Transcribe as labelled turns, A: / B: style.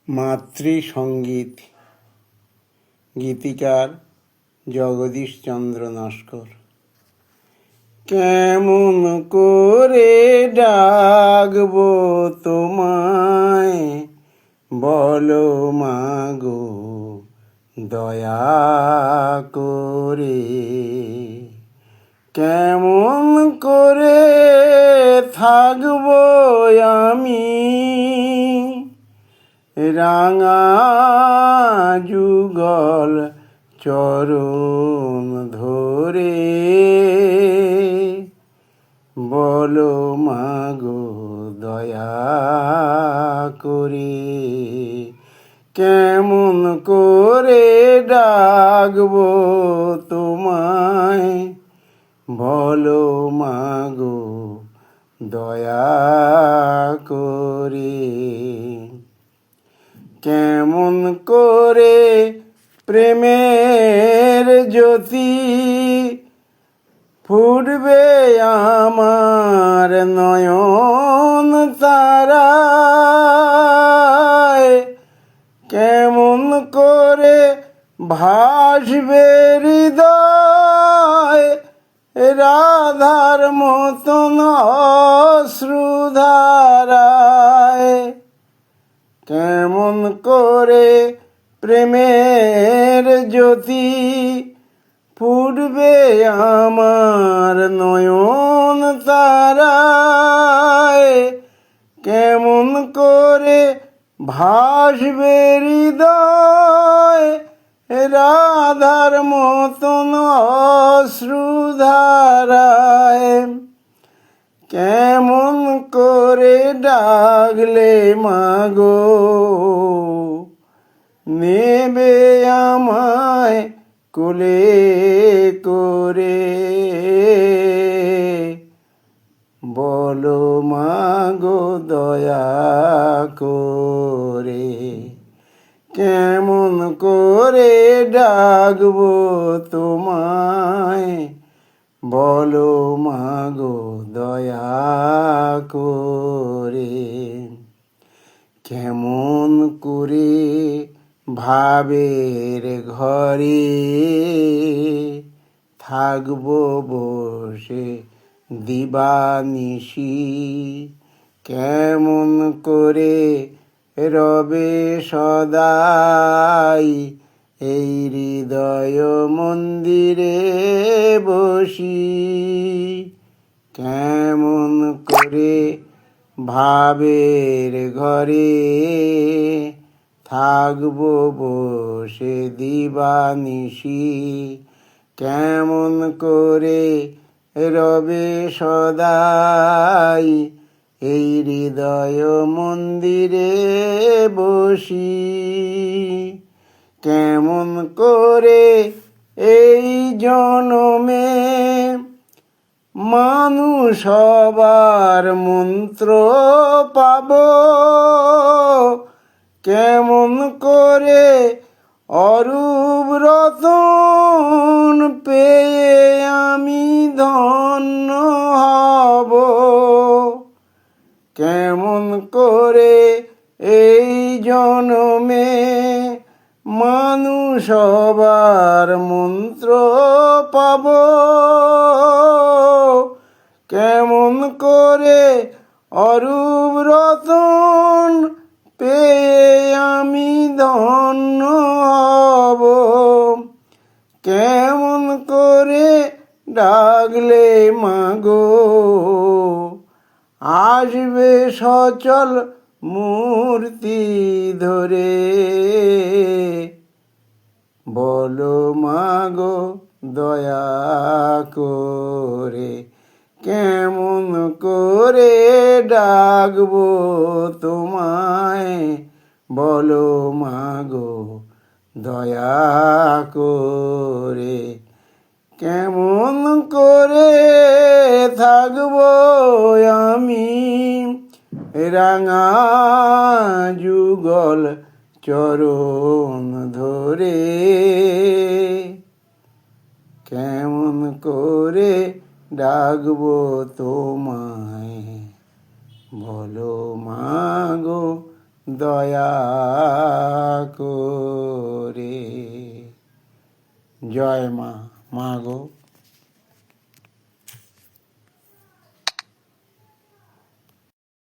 A: মাতৃসঙ্গীত। গীতিকার জগদীশচন্দ্র নস্কর। কেমন করে ডাকবো তোমায়, বলো মাগো দয়া করে। কেমন করে থাকবো আমি রাঙা যুগল চরণ ধরে, বলো মাগো দয়া করে। কেমন করে ডাকবো তোমায়, বলো মাগো দয়া করে। কেমন করে প্রেমের জ্যোতি ফুটবে আমার নয়ন তারায়, কেমন করে ভাসবে হৃদয় রাধার মতন অশ্রুধারায়। কেমন করে প্রেমের জ্যোতি ফুটবে আমার নয়ন তারায়, কেমন করে ভাসবে হৃদয় রাধার মতন অশ্রুধারায়। কেমন করে ডাকলে মাগো নেবে আমায় কোলে করে, বলো মাগো দয়া করে। কেমন করে ডাকবো তোমায়, বলো মাগো দয়া করে। কেমন করে ভাবের ঘরে থাকবো বসে দিবানিশি, কেমন করে রবে সদাই এই হৃদয় মন্দিরে বসি। কেমন করে ভাবের ঘরে থাকবো বসে দিবানিশি, কেমন করে রবে সদাই এই হৃদয় মন্দিরে বসি। কেমন করে এই জনমে মানুষ হবার মন্ত্র পাব, কেমন করে অরূপ রতন পেয়ে আমি ধন্য হব। কেমন করে এই জনমে মানুষ হবার মন্ত্র পাব, কেমন করে অরূপ রতন পেয়ে আমি ধন্য হব। কেমন করে ডাকলে মাগো আসবে সচল মূর্তি ধরে, বলো মাগো দয়া করে। কেমন করে ডাকবো তোমায়, বলো মাগো দয়া করে। কেমন করে থাকবো আমি রাঙা যুগল চরণ ধরে, কেমন করে ডাকবো তোমায়, বলো মাগো দয়া করে। জয় মা, মা গো।